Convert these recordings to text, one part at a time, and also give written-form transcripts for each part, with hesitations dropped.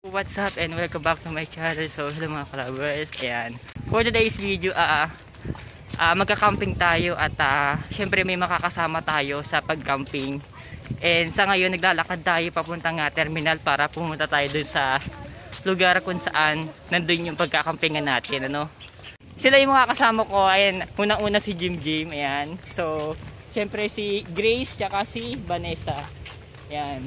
What's up and welcome back to my channel. So hello mga kalabers. Ayan. For today's video, magka-camping tayo at syempre may makakasama tayo sa pag-camping. And sa ngayon naglalakad tayo papuntang terminal para pumunta tayo dun sa lugar kung saan nandun yung pagkakampingan natin, ano. Sila yung mga kasama ko. Ayan, unang-una si Jim. Ayan. So syempre si Grace tsaka si Vanessa. Ayan.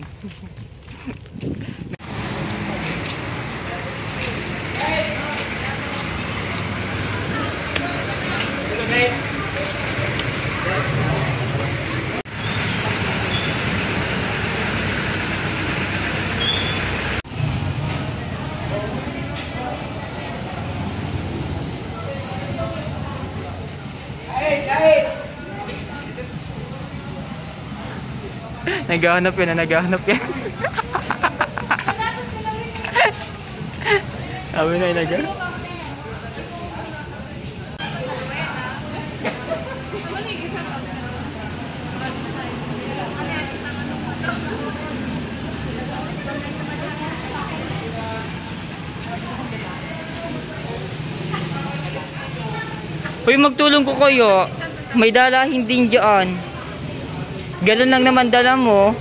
Naghahanap yan. Sabi na naghahanap. Uy, magtulong ko kayo. May dalahin din dyan. Ganun lang naman dala mo.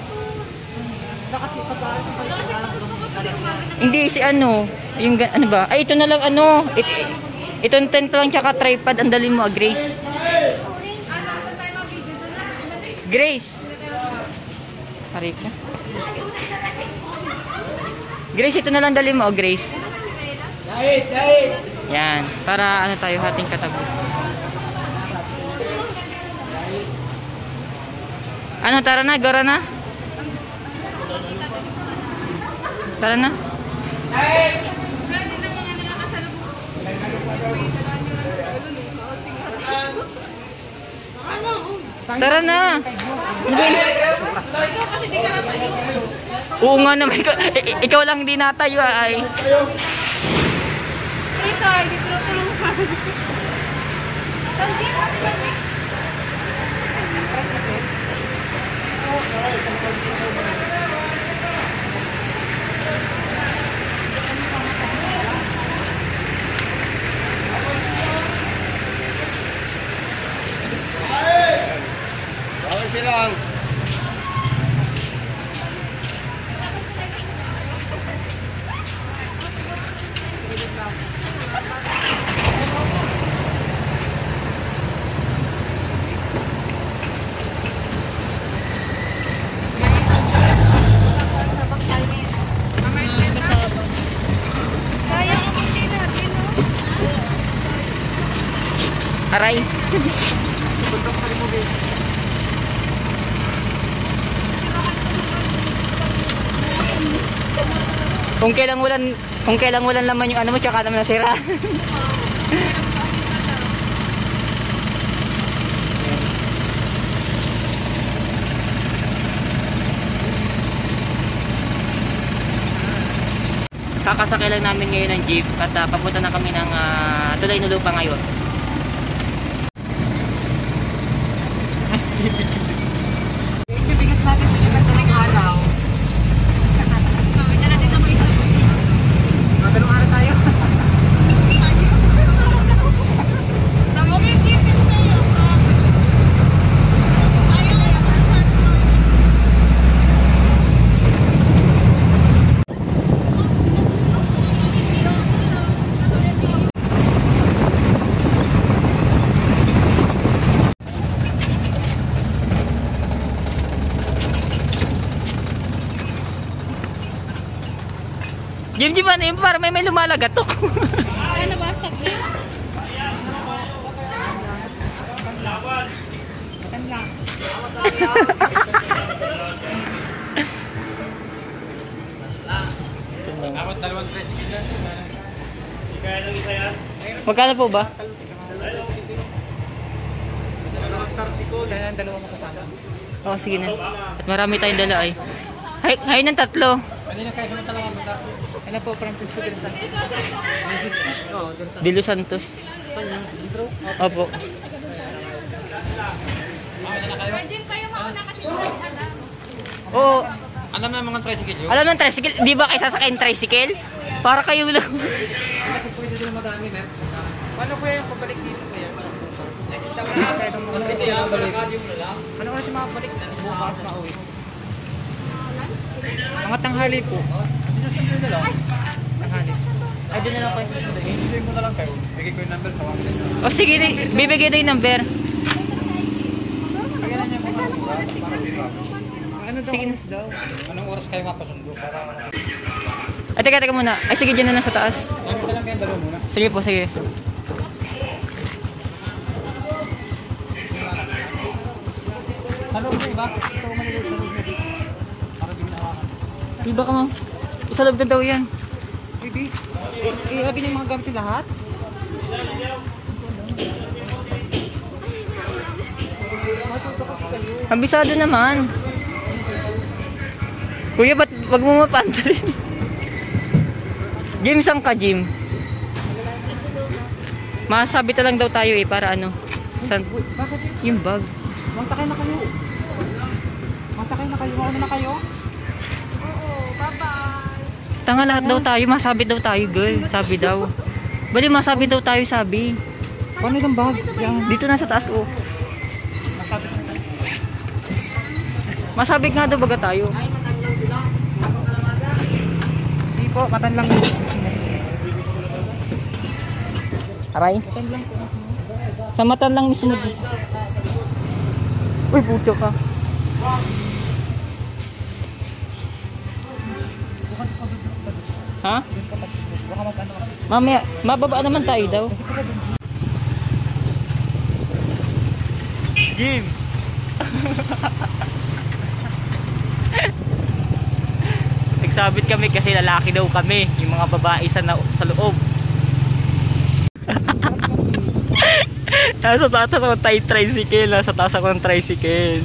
Hindi, si ano. Yung, ano ba? Ay, ito na lang ano. Itong tent lang tsaka tripod. Ang dalhin mo, Grace. Grace. Harik na. Grace, ito na lang dalhin mo, Grace. Yan. Para ano tayo, hating katabi. Ano, tara na, gara na. Tara na. Tara na. Oo nga naman. Ikaw lang hindi natayo ay. Silang. Aray. Kung kailang walang laman yung ano mo, tsaka naman nasira. Kakasakay lang namin ngayon ng jeep at papunta na kami ng Tulay na Lupa ngayon. Jim, ano yun? Parang may lumalagatok. Ano ba? Sakit? Magkano po ba? Oh, sige na. At marami tayong dala ay. Hay ng tatlo. Ano po, Francisco de Los Santos. Opo. Pwede kayo mauna kasi walang alam. Oo. Alam na mga tricycle yun? Alam ng tricycle, di ba kayo sasakay ng tricycle? Para kayo lang. Kasi pwede din madami, mer. Paano kuya yung pabalik dito kuya? Nakita mo na kaya nung mga ano kasi makabalik bukas pauwi? Mga tanghali po. Tanghali. Ay, doon na lang kayo. Hindi mo na lang kayo. Bigay ko yung number, tawagin nyo. O sige, bibigay na yung number. Bigyan na niya kung ano ba, para dito. Ano daw Sige. oras daw? Anong oras kayo mapasundo? Para Ay, teka muna. Ay, sige, dyan na lang sa taas. ano lang kayong dalawa muna? Sige po, sige. Ano ba iba? Ito maliliit na loob na dito. Para di mo nakakan. Di ba ka mo? Isa loob na daw yan. Baby, ilagay niyo yung mga gamit yung lahat? Ambisado naman. Kuya, ba't wag mo mapanta rin? Jim, saan ka, Jim? Masabi lang daw tayo eh, para ano? San? Bakit? Yung bag. Masakay na kayo. Masakay na kayo. Mauna na kayo? Oo, bye-bye. Tanga lahat daw tayo, masabi daw tayo, girl. Sabi daw. Bali, masabi daw tayo, sabi. Paano yung bag? Yan. Dito na sa taas, oh. Masabi sa kayo. Masabi nga daw baga tayo. Hindi po, matan lang yun. Aray? Matan lang po. Sa matan lang mismo. Uy, puto ka. Ha? Baka mag-ano ka. Mamaya, mababa naman tayo daw. Game! Nagsabit kami kasi lalaki daw kami, yung mga babae sa loob. Nasa taas ako ng tricycle, nasa taas ako ng tricycle.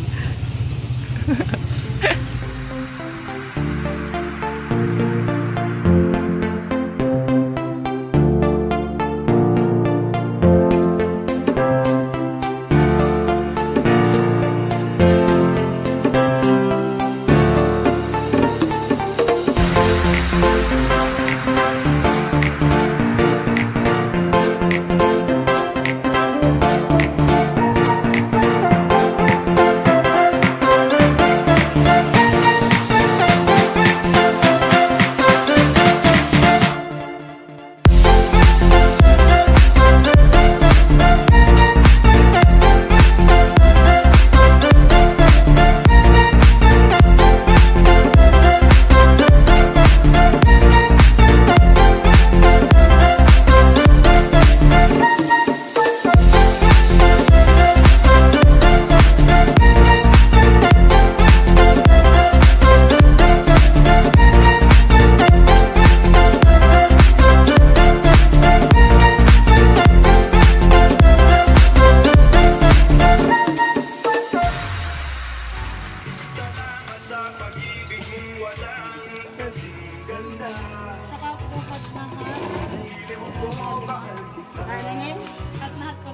Saka po katnahat. Arlingin? Katnahat ko.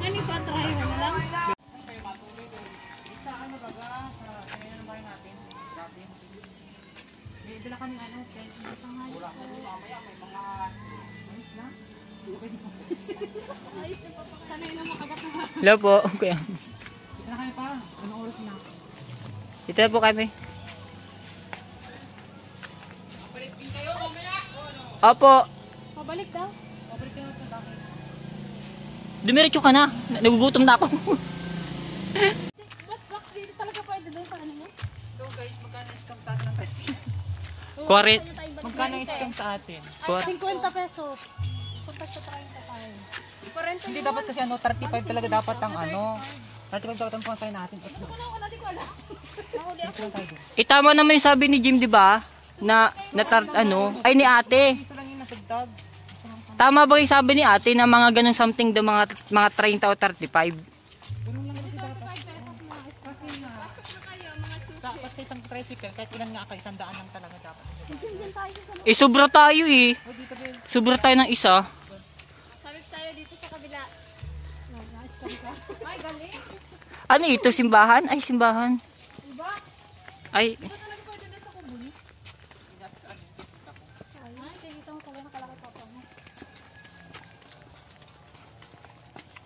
Ano pa, try mo na lang? Sa ano baga? Sa kanya ng bahay natin. Dati. May dala kami ano. Wala. Mamaya may mga... Ayos na. Ayos na pa. Sanay na makagat na. Hello po, kuya. Dito na kayo pa. Anong oras na? Dito na po kami. Opo, Pabalik daw. Pabalik kayo sa bakit? dumiretso ka na. Nagugutom na ako. Ba't dito talaga pwede doon sa ano niya? So guys, magkano yung scam sa atin ng tricycle? Magkano yung scam sa atin? 50 pesos. Punta sa 30 tayo. 40 Hindi dapat kasi ano, 35 talaga dapat ang ano. 35 dapat ang pumasay natin. Ano di ko alam. Nahuli ako. Itama naman yung sabi ni Jim, di ba? Ay ni ate. Isa lang yung nasagdag. Tama ba yung sabi ni ate na mga ganun something daw mga 30 o 35? Dapat sa isang tricycle, kahit ilan nga kayo, 100 lang talaga dapat. Eh, sobra tayo eh. Sobra tayo ng isa. dito sa kabila. Ay, galing. Ano ito? Simbahan? Ay, simbahan. Diba? Ay, Ito talaga pwede na sa kubuli. Ay, dito ang pala nakalaki papa mo.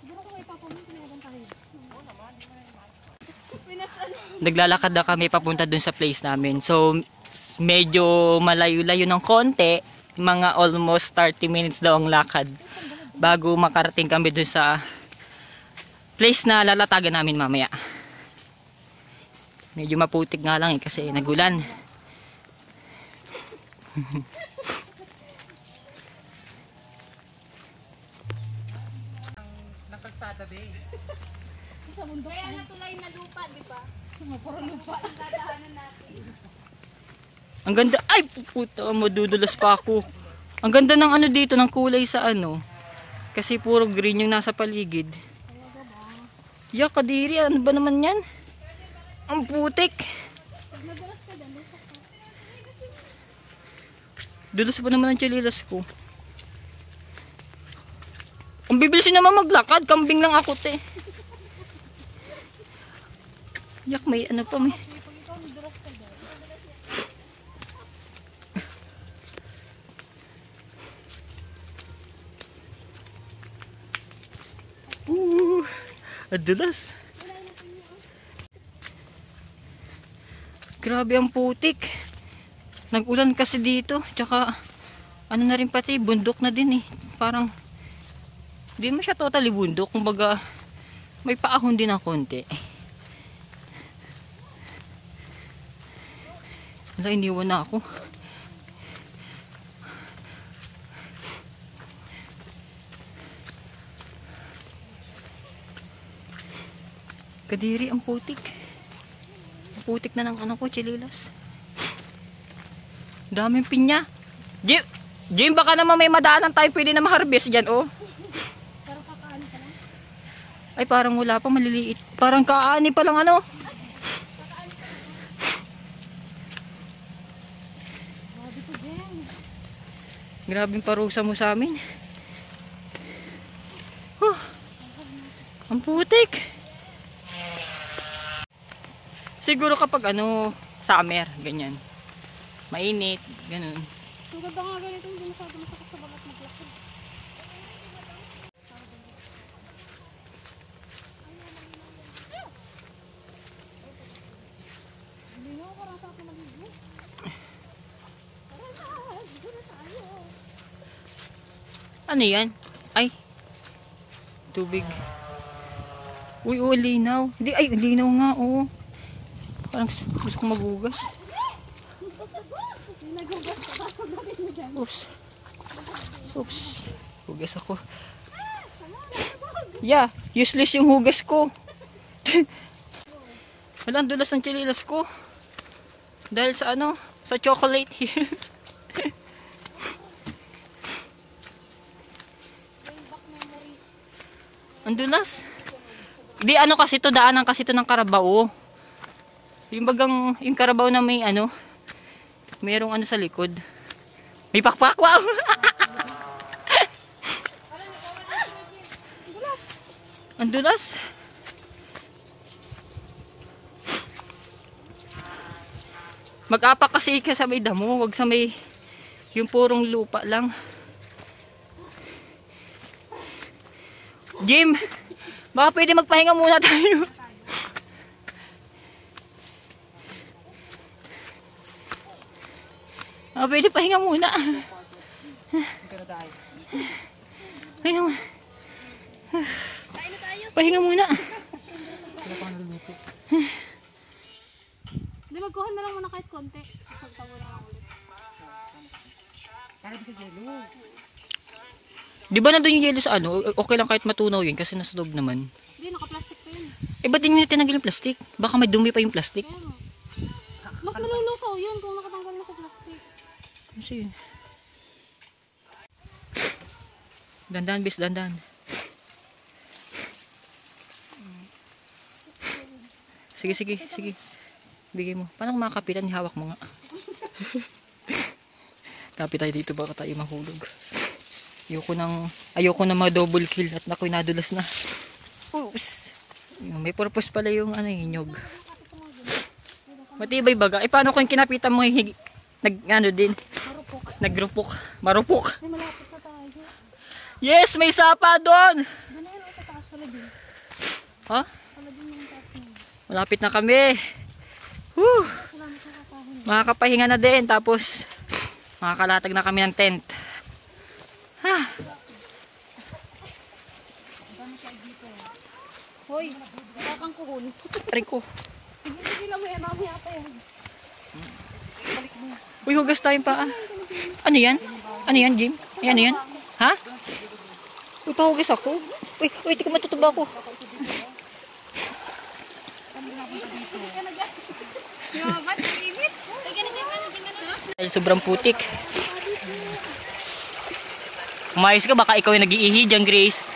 Siguro kung may papa mo, pinagandang tayo. Oo naman, di mo na naman. naglalakad na kami papunta dun sa place namin. So, medyo malayo-layo ng konti. Mga almost 30 minutes daw ang lakad bago makarating kami dun sa place na lalatagan namin mamaya. Medyo maputik nga lang kasi nagulan. Nakagsada ba eh. Sa mundo. Kaya natulay na lupa, di ba? Puro lupa ang dadahanan natin. Ang ganda. Ay, puta, madudulas pa ako. Ang ganda ng ano dito, ng kulay sa ano. Kasi puro green yung nasa paligid. Ya, kadiri. Ano ba naman yan? Ang putik. Dulas pa naman ang chililas ko. Ang bibilis naman maglakad. Kambing lang ako, te. Yak, may ano pa, may... Adulas. Grabe ang putik. Nag-ulan kasi dito. Tsaka, ano na rin pati, bundok na din eh. Parang, di mo siya totally bundok. Kumbaga, may paahon din ng konti. Wala, iniwan na ako. Kadiri, ang putik. Ang putik na ng ano ko, chililas. Daming pinya. Jim, baka naman may madaanan tayo pwede na ma-harvest dyan, oh. Pero kakaani ka lang. Ay, parang wala pa, maliliit. Parang kaani pa lang, ano. Grabe po, Jen. Grabing parusa mo sa amin. Huh, ang putik. Siguro kapag ano, summer, ganyan. Mainit, ganun. So, ganda nga ganito, hindi masyado masakit sa balat maglakad. Hindi nyo, parang sa ako maligo. Dito na tayo. Ano yan? Ay, tubig. Uy, oh, linaw. Hindi, ay, linaw nga, oh. Parang gusto kong magugas. Oops. Oops. Hugas ako. Yeah, useless yung hugas ko. Wala, ang dulas ng chililas ko. Dahil sa ano, sa chocolate. Ang dulas. Di ano kasi to, daanan kasi to ng Carabao. Yung bagang, yung Carabao na may ano, merong ano sa likod. May pakpak, wow! Ang dulas. Mag-apak kasi ka sa may damo, wag sa may, yung purong lupa lang. Jim, baka pwede magpahinga muna tayo. Ah, pwede pahinga muna. Pahinga muna. Kain na tayo. Pahinga muna. Hindi, magkuhan na lang muna kahit konti. Pagtawa na lang ulit. Para di sa yelo. Di ba nandun yung yelo sa ano? Okay lang kahit matunaw yun kasi nasa loob naman. Hindi, naka-plastic pa yun. Eh, ba't din nyo tinanggal yung plastic? Baka may dumi pa yung plastic. Pero, mas malulusaw yun kung nakatanggal mo sa plastic. Kasi... Dandan, bis, dandan. Sige, sige, sige. Bigay mo. Paano kung mga kapitan, hawak mo nga. Kapit tayo dito baka tayo mahulog. Ayoko na ma-double kill at nakoy nadulas na. Oops. May purpose pala yung nyog. Matibay baga. Paano kung kinapitan mo din? Nagrupok. Marupok. Ay, malapit na tayo. Yes, may sapa doon. Doon na yun, sa taas pala din. Ha? Pala din yung taas na. Malapit na kami. Woo! Salamat sa kakahon. Makakapahinga na din. Tapos, makakalatag na kami ng tent. Ha? Hoy, wala kang kuhon. Aray ko. Sige lang mo yan, mamaya pa yan. Uy, hugas tayong paa. Ano yan? Ano yan, Jim? Ay, ano yan? Ha? Uy, pahugas ako. Uy, di ko matutuba ako. Yung ba't init? Dahil sobrang putik. Umayos ka, baka ikaw yung nag-iihi dyan, Grace.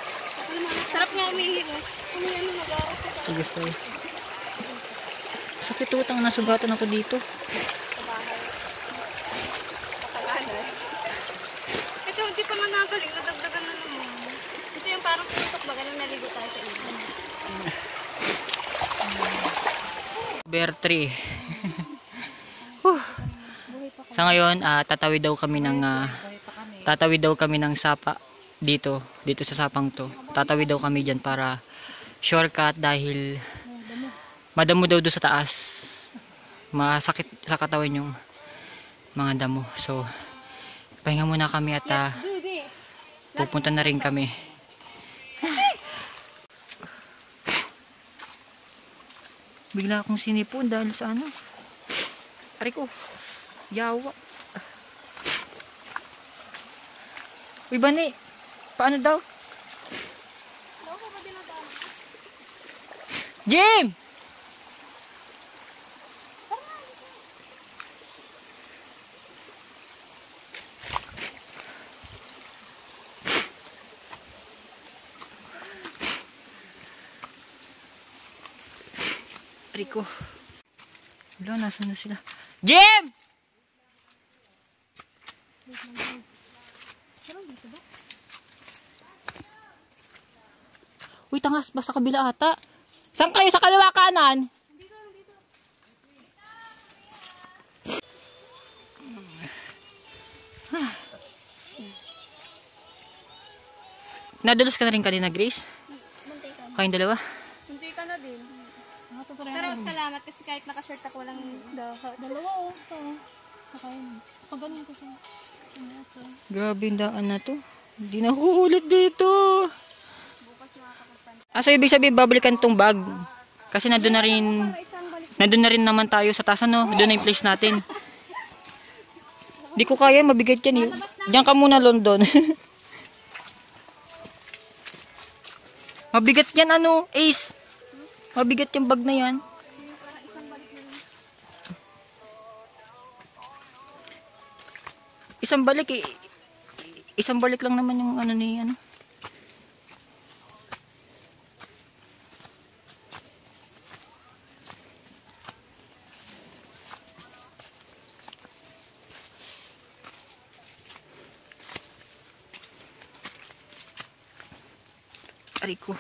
Sarap nga umihiro. Umiyan mo nag-aaral. Hugas tayo. Sakit utang, nasugatan ako dito. Ito, hindi pa nga nagaling. Nadagdagan na naman. Ito yung parang putok ba? Ganun naligo tayo sa ito. Bear 3. Sa ngayon, tatawid daw kami ng sapa dito sa sapang to. Tatawid daw kami diyan para shortcut dahil madamo daw doon sa taas. Masakit sa katawan yung mga damo. So, pahinga muna kami at pupunta na rin kami. Bigla akong sinipon dahil sa ano. Aray ko. Yawa. Uy, Bani. Paano daw? Jim! Rico. Wala, nasa na sila? Jim! Uy, tangas ba sa kabila ata? Saan kayo? Sa kaliwa kanan? Nadulas ka na rin kanina, Grace? Kayong dalawa? Munti ka na din. Pero salamat kasi kahit naka-shirt ako walang dalawa oh. Nakain. Pagaling ko siya. Grabe yung daan na to. Hindi na ako ulit dito. So ibig sabihin babalikan tong bag. Kasi nandun na rin naman tayo sa taas, no? Doon na yung place natin. Di ko kaya, mabigat yan. Diyan ka muna, London. Mabigat yan, Ace. Mabigat yung bag na yan. Isang balik lang naman yung ni Aray ko.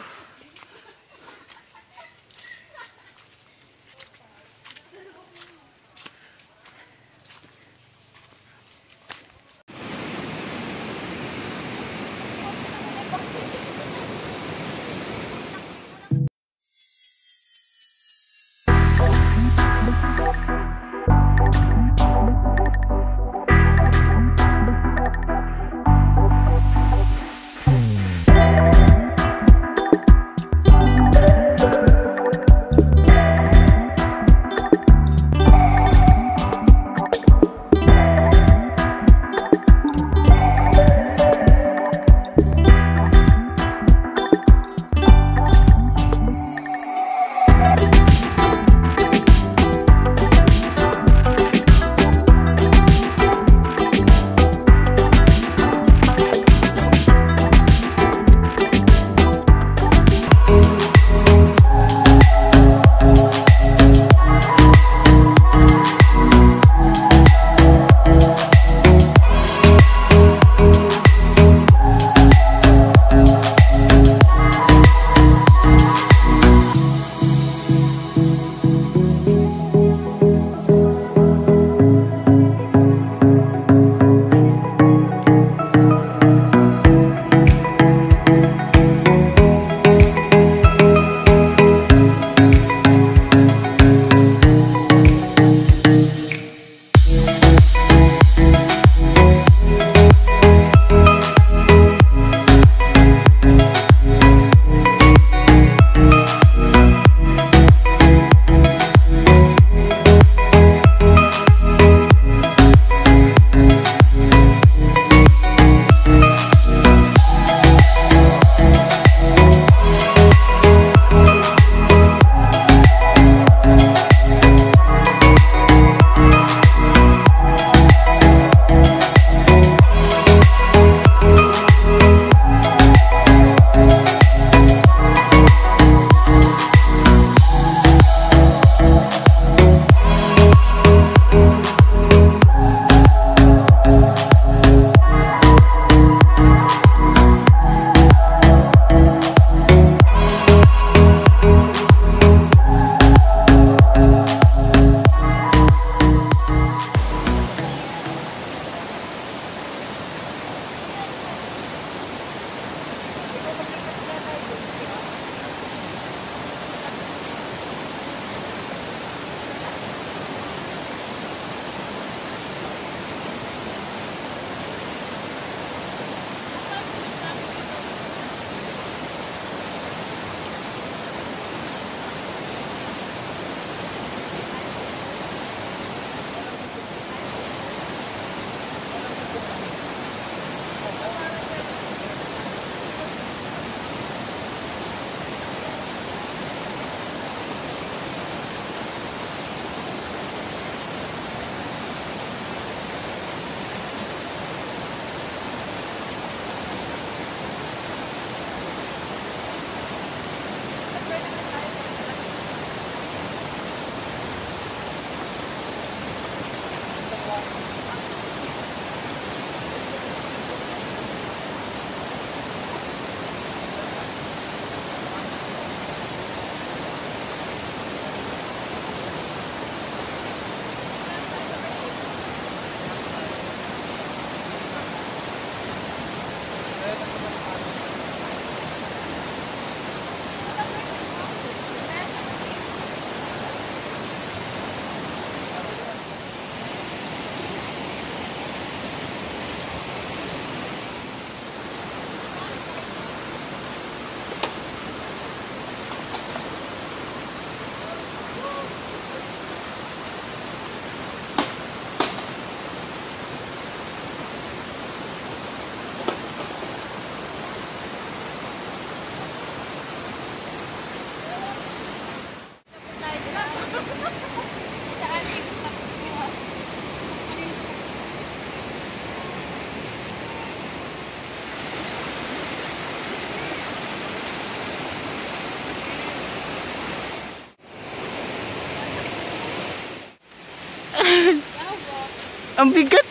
Ang bigat!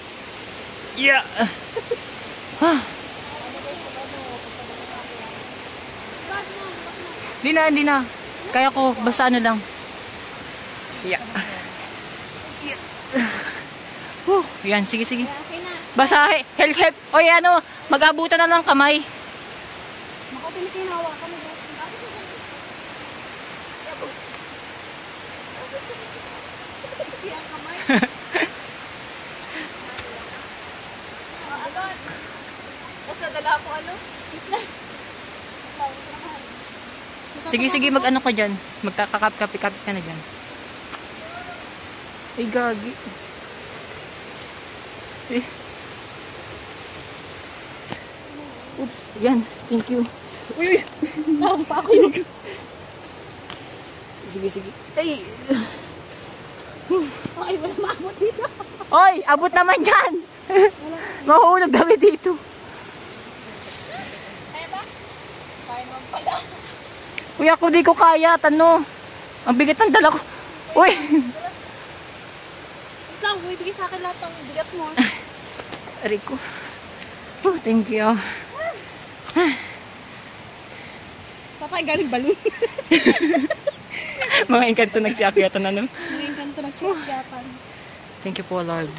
Yeah! Hindi na. Kaya ko, basta ano lang. Yeah. Yan, sige. Okay na. Basta, help. Oy, ano, mag-abutan na lang kamay. Mako, pinakinawa kami. Ang kamay. Agad. Basta dala ako ano? Sige, mag-ano ka dyan. Magkakapit-kapit ka na dyan. Ay, gagi. Oops, yan. Thank you. Uy! Pa ako yun. Sige. Ay! Ay, wala maabot dito. Oy! Abot naman dyan! Mahulog kami dito. Kaya ba? Kaya naman pala. Uy, ako di ko kaya. Tano. Ang bigat ng dala ko. Uy! Lang, bibigay sa akin lahat ng bigat mo. Rico. Oh, thank you. Patay galing balon. Mga engkanto nagsiakyatan ano. Ngayon kanto nagsikyatan. Thank you po, Lord.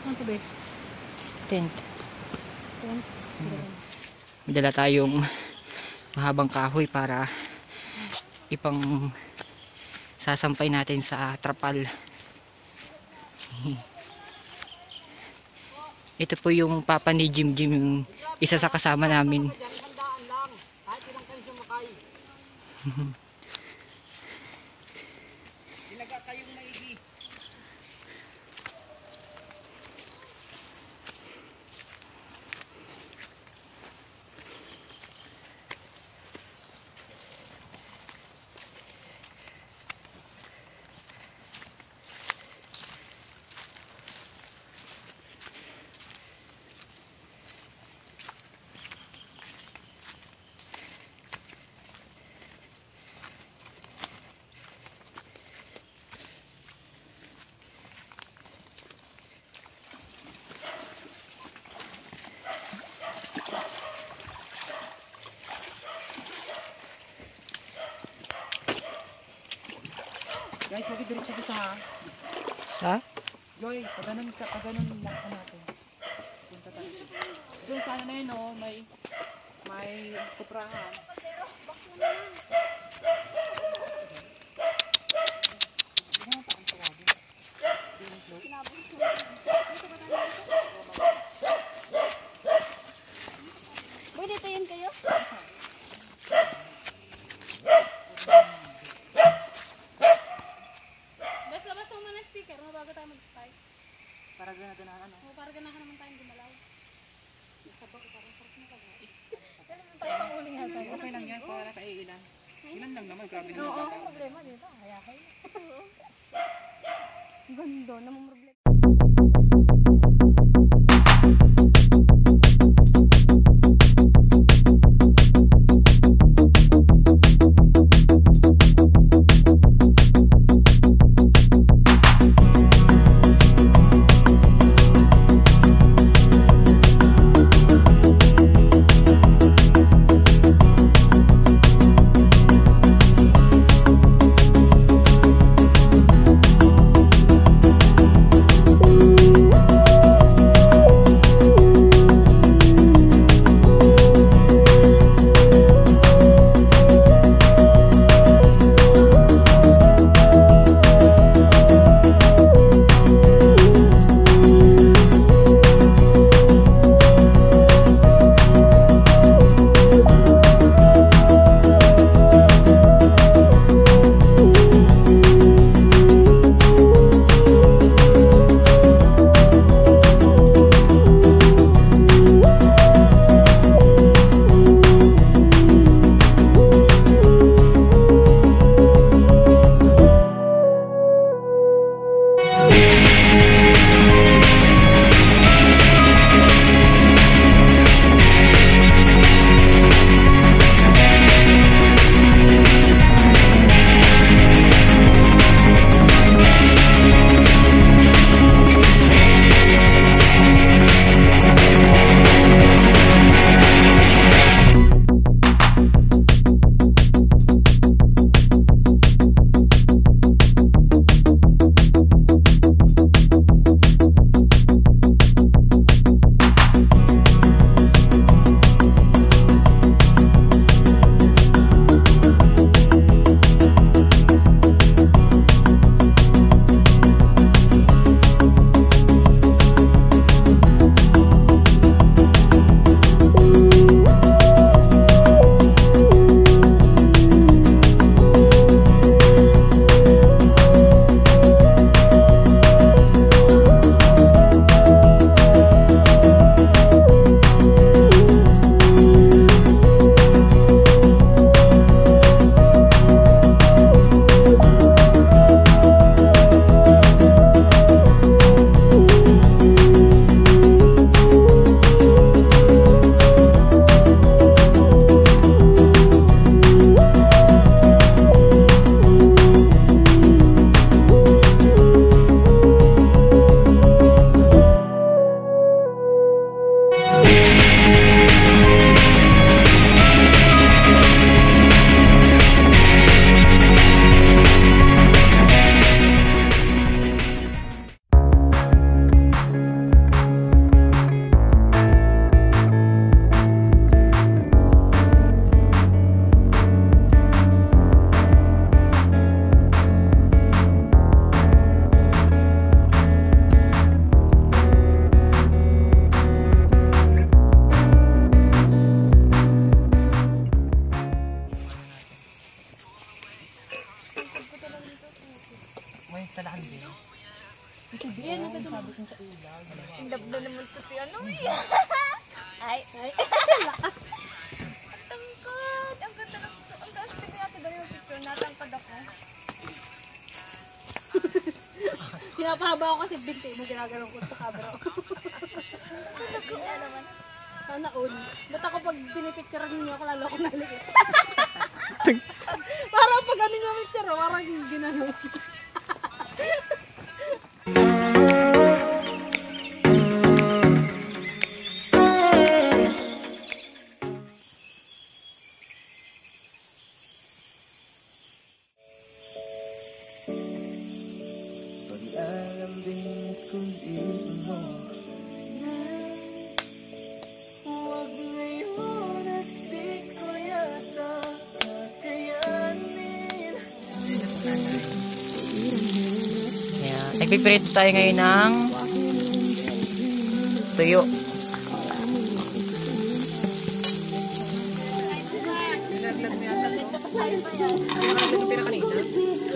Ano to, bes? Tent. May dala tayong mahabang kahoy para ipang sasampay natin sa trapal. Ito po yung papa ni Jim, yung isa sa kasama namin. Guys, lagi diretso dito ha. Ha? Joy, paganon lang sa natin. Punta tayo. Doon sana na yun, oh, may kuprahan. Boy, dito yan kayo? Basta mo na speaker mo bago tayo mag-start. Para ganahan ano. Para ganahan naman tayong gumalaw. Sabak ko parang sarap na kagaya. Kaya naman tayo pang uling nga tayo. Okay lang yan, para kailan. Ilan lang naman, grabe naman. Oo, problema dito. Kaya kayo. Ganda, namang problema. Yan, ito doon. Ang dabda naman to si ano eh. Ay. Tangkad. Ang ganda ng... Ang taas tignan natin daw yung picture. Natangkad ako. Pinapahaba ko kasi binti mo ginagano'n ko sa camera. Hindi naman. Sana all. Ba't ako pag pinipicturean niyo ako lalo ako naligit? Parang pag ano yung picture, parang ginano. Ayan. Nagpiprito tayo ngayon ng tuyo.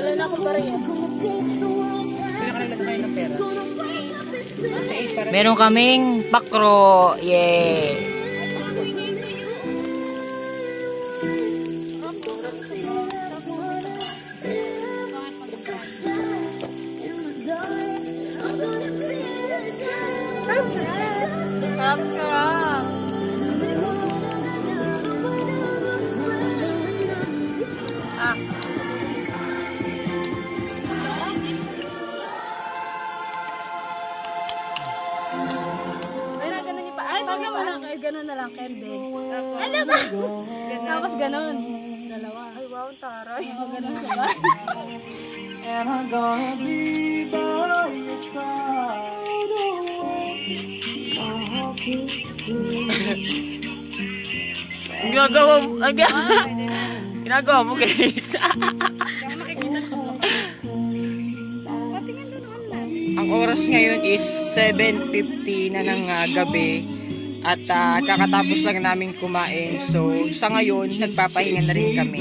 Wala na akong bariya. Meron kaming pakro. Yeah. Sarap, sarap. Ah. Ay, na ganun yung pa. Ay, Pag wala kayo, gano'n na lang, Kende. ano ba? Tapos gano'n. Dalawa. Ay, wow, taray. O, gano'n siya. And I'm gonna be by your side. Ginagawa mo. Ginagawa mo guys. Ang oras ngayon is 7:50 na ng gabi. At kakatapos lang namin kumain. So sa ngayon, nagpapahinga na rin kami.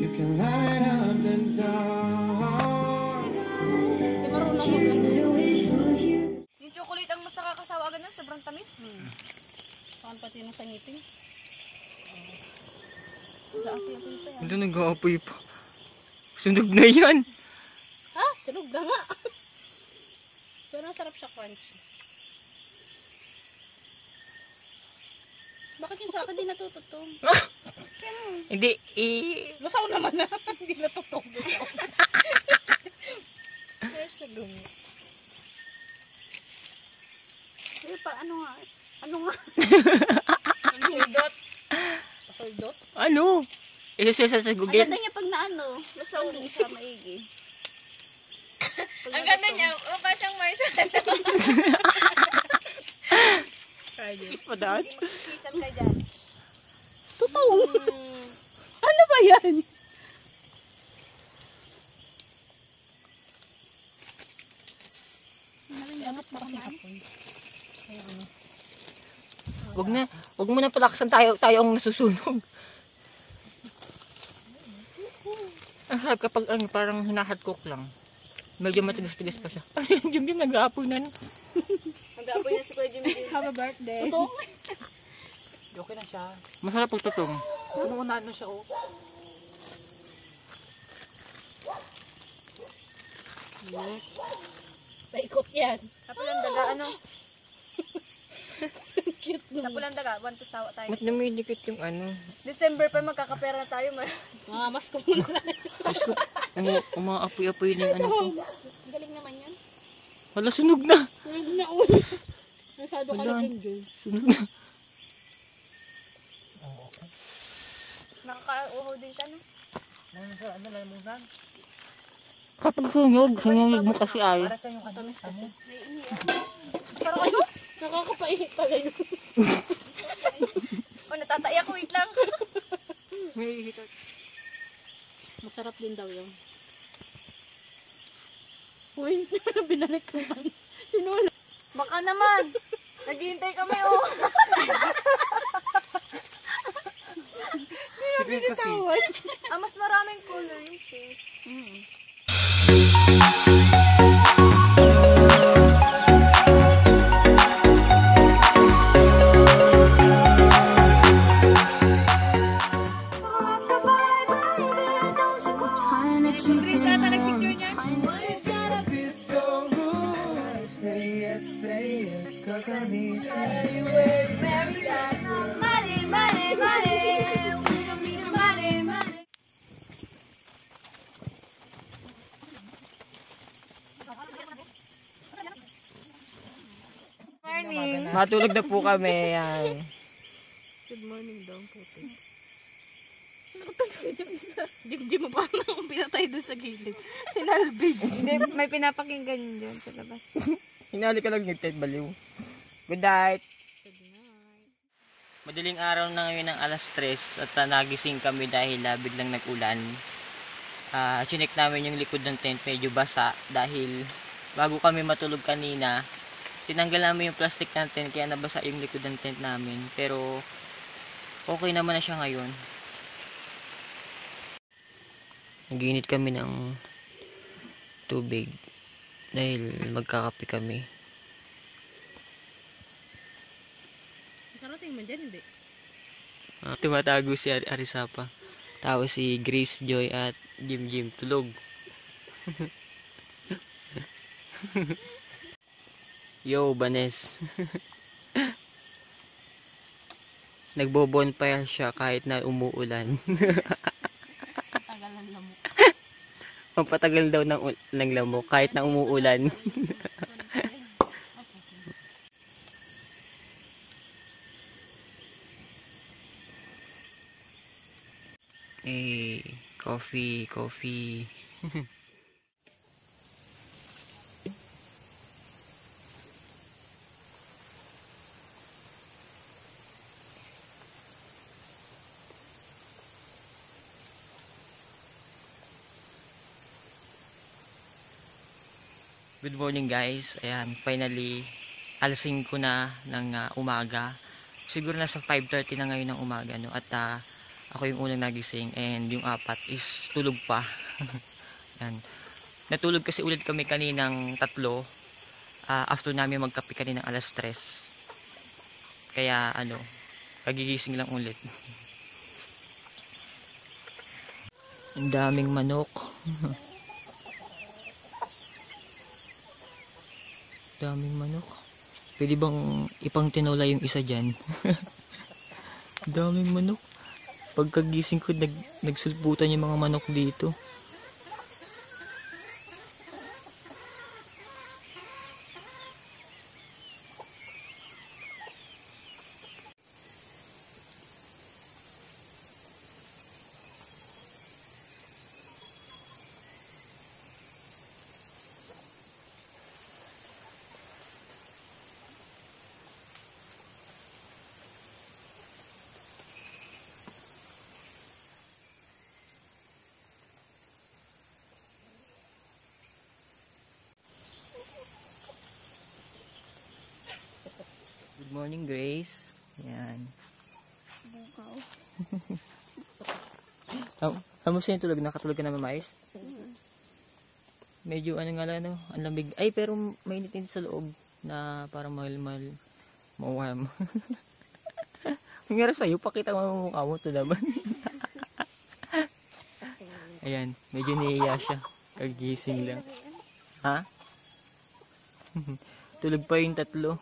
You can light up and down. Di marunong mo gano'n. Yung chocolate ang mas nakakasawa agad na, sobrang tamis. Saan pati ng sangiting. Ano nag-aapoy pa? Sunog na yan. Ha? Tulog na nga. Pero sarap siya crunchy. Bakit yung sa akin di natututong? Hindi, Lusaw naman na. Hindi natutong. Lusaw. Kaya sa dumi. Eh, pa, ano nga? Ano nga? Suldot. Holdot? ano? Isa sa Ang Google. ganda niya pag naano. Lusaw din siya maigi. Ang ganda niya, mukha siyang marshmallow. Is pa daan? Hindi magsisisam ka dyan. Totoo. Ano ba yan? Wag mo na palaksan tayo ang nasusunog. Ang harap kapag ano, parang hinahardcook lang. Medyo matigas-tigas pa siya. Ano yung nag-aapoy na. Mag-aapoy na si Kuya Jimmy. Have a birthday. Okay na siya. Masarap pag tutong. Punuunan na siya, oh. Paikot yan. Sa pulang daga, ano? Cute Sa pulang daga, 1 to sawa tayo. Ba't namidikit yung ano? December pa, magkakapera na tayo. Mas ko muna lang. Tapos ko, umaapoy-apoy na yung ano ko. Galing naman yan. Wala, sunog na. Sunog na ulo. Masyado ka Wala. nag-enjoy. Sunog na. Nakaka-uhaw din siya, no? Ano, lamunan? Kapag sunog mo kasi ay. Para sa yung ano? Parang ano? Nakakapait pala yun. O, natataya ko, wait lang. Masarap din daw yun. Uy, binalik ko man. Sinula. Baka naman. Naghihintay kami, oh. Si Chris kasi. Mas maraming color yung pink. Prince ata nag-picture niya. Money, money, money. We don't need your money, money. Morning. Matulog na po kami. Yan. Good morning daw, puti. Jim mo pa nang pinatay doon sa gilid. Sinalvage. Hindi, may pinapakinggan yun dyan sa labas. Hinali ka lang nagtid baliw. Good night. Madaling araw na ngayon ng alas 3 at nagising kami dahil biglang nag-ulan. Chinek namin yung likod ng tent, medyo basa dahil bago kami matulog kanina, tinanggal namin yung plastic ng tent kaya nabasa yung likod ng tent namin. Pero okay naman na siya ngayon. Naginit kami ng tubig dahil magkakape kami. Karating man dyan, hindi. Tumatago si Arisapa. Tapos si Grace, Joy at Jim tulog. Yo, Banes. Nagbobonfire siya kahit na umuulan. Tagal ng lamok. Pampatagal daw ng lamok kahit na umuulan. Coffee. Good morning guys. Ayan, finally alas 5 na ng umaga. Siguro nasa 5:30 na ngayon ng umaga, no? At ako yung unang nagising and yung apat is tulog pa. Yan. Natulog kasi ulit kami kaninang 3 after namin magkape kaninang alas 3. Kaya kagigising lang ulit. Ang daming manok. Daming manok. Pwede bang ipang tinola yung isa dyan? Daming manok. Pagkagising ko, nagsulputan yung mga manok dito. Good morning, Grace. Yan. Bukaw. Kamusta yung tulog? Nakatulog ka na mamayos? Medyo nga lang, ang lamig. Ay, pero mainit din sa loob na parang mauwarm. Nangyari sa'yo, pakita mo ang mukha mo ito naman. Ayan, medyo niiya siya. Kagising lang. Ha? Tulog pa yung 3.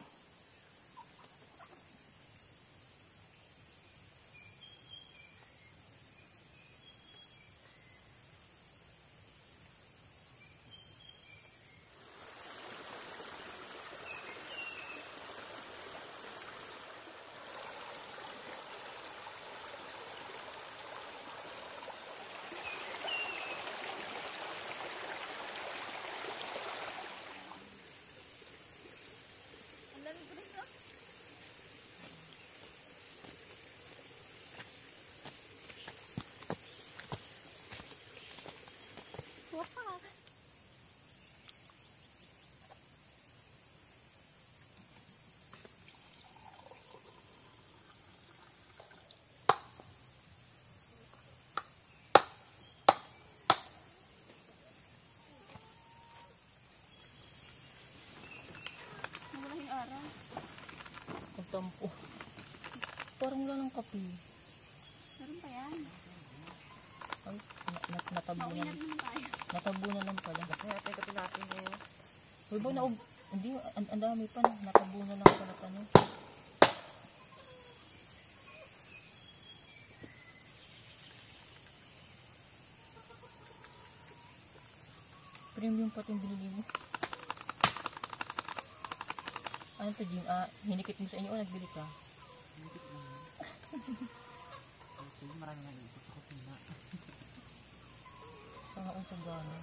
Ang tampo. Parang wala ng kape. Meron pa yan. Ay, natabunan. Mauinat naman tayo. Natabunan lang pala. Kaya tayo kape natin eh. Uy, ba naog? Hindi, ang dami pa na. Natabunan lang pala pa no. Premium pa itong binili mo. Ano to, Jim? Hinikit mo sa inyo o nagbili ka? Hindi ko naman. Okay, marami na ito sa kusina. Saka ang sagana.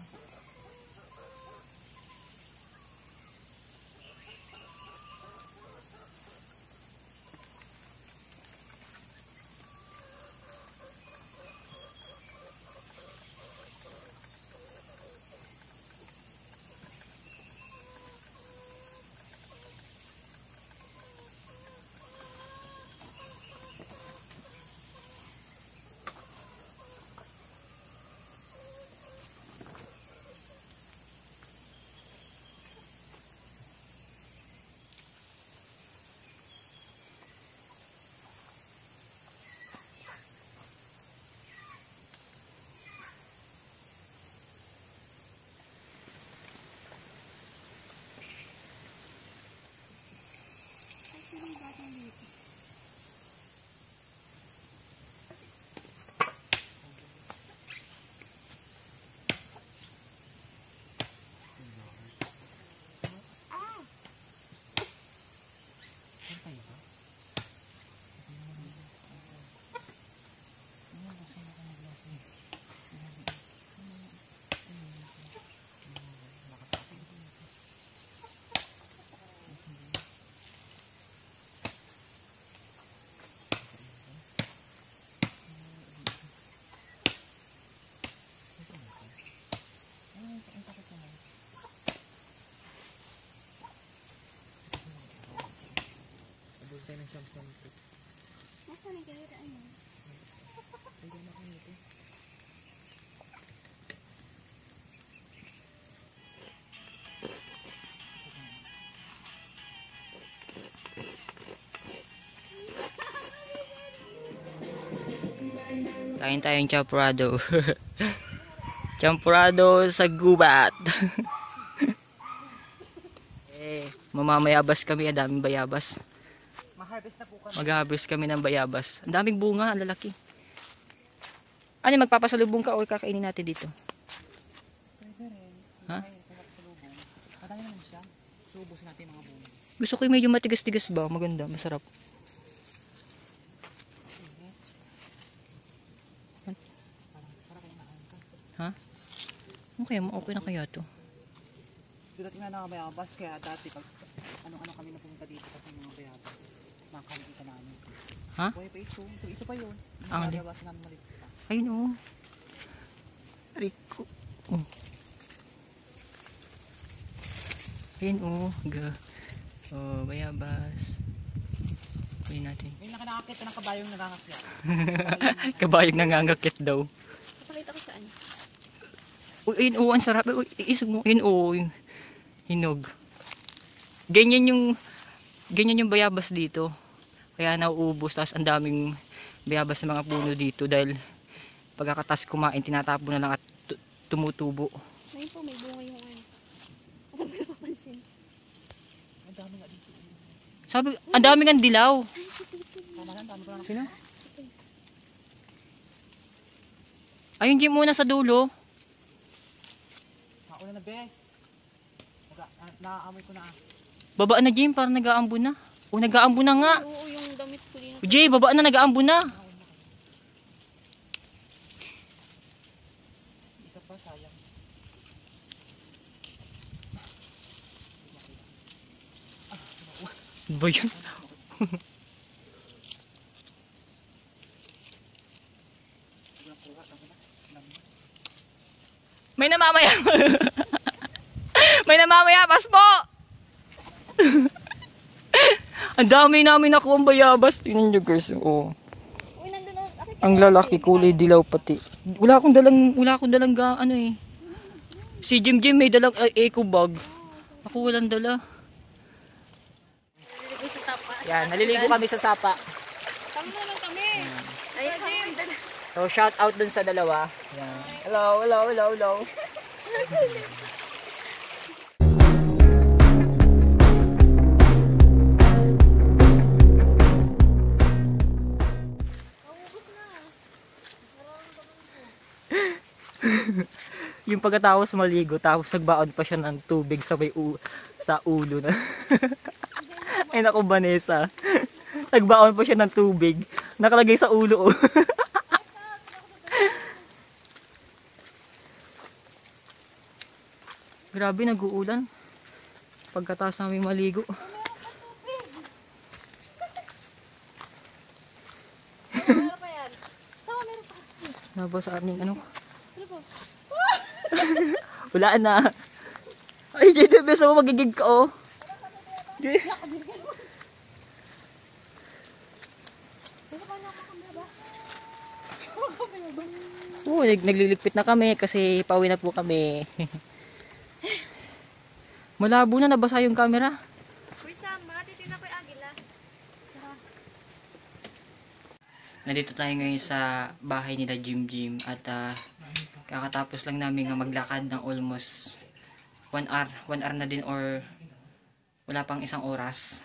Tayo ng champion. Nasaan yung kahiraan mo? Hindi na kami ito. Kain tayong champurado. Champurado sa gubat. Mamamayabas kami, ang daming bayabas. Ma-harvest na po kami. Mag-harvest kami ng bayabas. Ang daming bunga, ang lalaki. Ano, magpapasalubong ka o kakainin natin dito? Pwede rin. Ha? Ay, sarap sa lubong. Madami naman siya. Subusin natin yung mga bunga. Gusto ko yung medyo matigas-tigas ba? Maganda, masarap. Para kayo naan ka. Ha? Okay, okay na kaya to. Dito nga nakabayabas. Kaya dati pag ano-ano kami na pumunta dito kasi mga bayabas. Nakakalimutan namin. Ha? Buhay pa ito. Ito pa yun. Ang Ang di- bayabas namin maliit pa. Ayun oh. Rico. Oh. Ayun oh. Oh, bayabas. Kunin natin. May nakanakakita ng kabayong nagangakya. Kabayog nangangakit daw. Napakita ko saan. Uy, ayun oh, ang sarap. Uy, isog mo. Ayun oh, yung hinog. Ganyan yung bayabas dito. Kaya nauubos. Tapos ang daming bayabas ng mga puno dito. Dahil pagkakatas kumain, tinatapon na lang at tumutubo. Ngayon po, may bunga yung ano. Ano ba napapansin? Ang dami nga dito. Sabi, ang daming ang dilaw. Tama lang, dami ko lang. Sino? Ayun Jim muna sa dulo. Mauna na best. Naaamoy ko na. Baba na Jim, parang nag-aambo na. O nag-aambo na nga. Oo, yung damit ko din. Jay, baba na, nag-aambo na. Isa pa, sayang. Ba yun? May namamaya. May namamayapas po. Ang dami namin nakuha ang bayabas. Tingnan nyo guys. Oh. Uy, nandun na. Ang lalaki, kulay dilaw pati. Wala akong dalang ano eh. Si Jim may dalang eco bag. Ako walang dala. Yan, naliligo kami sa sapa. Tama naman kami. Ay, So, shout out dun sa dalawa. Yan. Hello, hello, hello, hello. Yung pagkatapos maligo, tapos nagbaon pa siya ng tubig sa sa ulo na. Ay naku, Vanessa. Nagbaon pa siya ng tubig. Nakalagay sa ulo. Oh. Grabe, nag-uulan. Pagkatapos namin maligo. Meron pa yan. Tama, meron pa. Nabasa aming ano. Ano po? Wala na. Ay, dito beso mo magigig ka, oh. Oo, nagliligpit na kami kasi pauwi na po kami. Malabo na, nabasa yung camera. Uy, Sam, mga titignan ko yung agila. Nandito tayo ngayon sa bahay nila Jim Jim at kakatapos lang namin nga maglakad ng almost 1 hour. 1 hour na din or wala pang isang oras.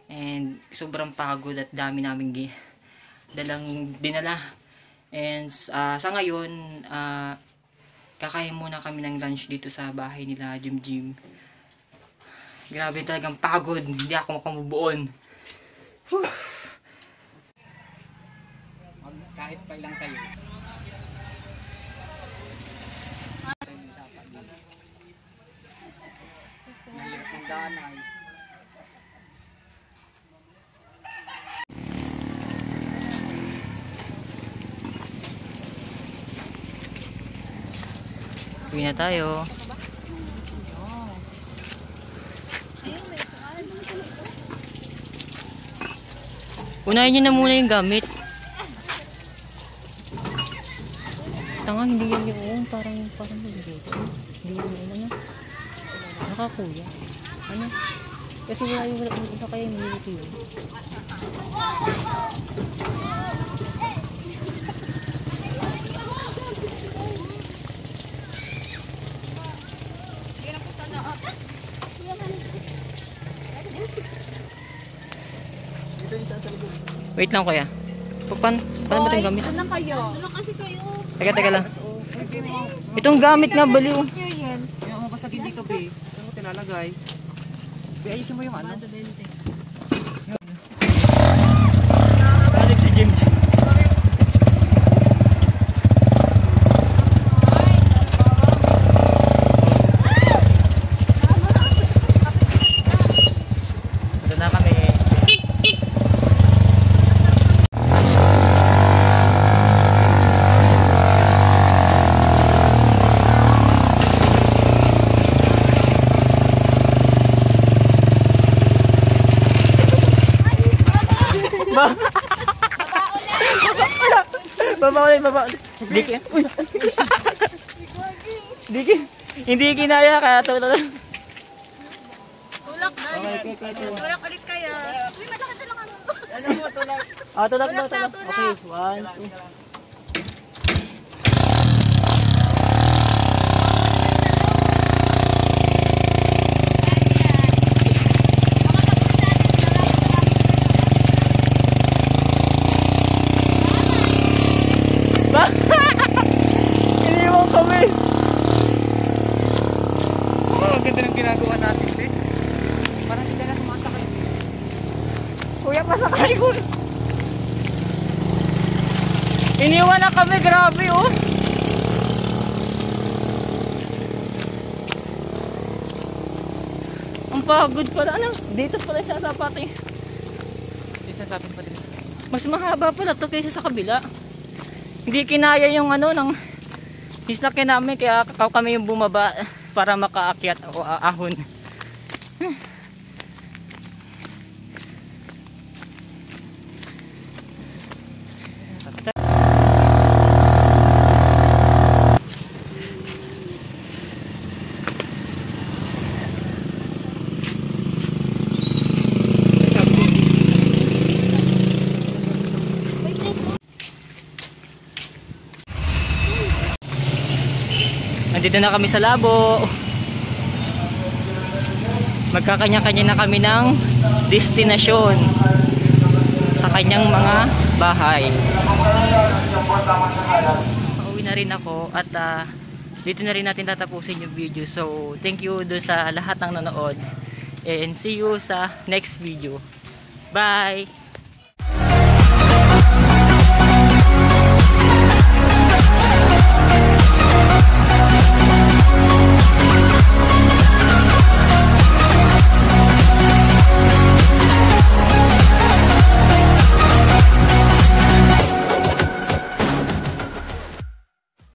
And sobrang pagod at dami namin dalang dinala. And sa ngayon, kakain muna kami ng lunch dito sa bahay nila Jim Jim. Grabe talagang pagod. Hindi ako makamubuon. Kahit pa lang kayo. Mahirap ng daan ay. Uwi na tayo. Unahin nyo na muna yung gamit. Tanga, hindi yan yung parang nalilito. Hindi yan yung ano. Nakakuya. Ano? Kasi wala yung isa kaya yung nalilito yun. Wait lang kuya. Paano ba itong gamit? Doon lang kayo. Doon lang kasi kayo. Teka lang. Itong gamit nga baliw. Yung mabasagin dito, be. Saan mo tinalagay? Be, ayusin mo yung ano. Balik si Jim. Doon na kami. Baba ulit. Diki. Diki. Hindi kinaya kaya tulad. Tulak na. Tulak ulit kayo. Uy, malaki tulak ano. Ano mo, tulak. Tulak na. Tulak. Okay, 1, 2. Iniwan kami. Oh, ang ganda ng ginagawa natin, be. Parang sila na sumasakay. Kuya, pasakay ko. Iniwan na kami, grabe oh. Ang pagod pala. Ano? Dito pala sa sapato. Sasabing pa din. Mas mahaba pala to kaysa sa kabila. Hindi kinaya yung ano ng sasakyan namin kaya kami yung bumaba para makaakyat o ahon. Dito na kami sa Labo. Magkakanya-kanya na kami ng destinasyon sa kanyang mga bahay. Pauwi na rin ako at dito na rin natin tatapusin yung video. So thank you doon sa lahat ng nanood and see you sa next video. Bye!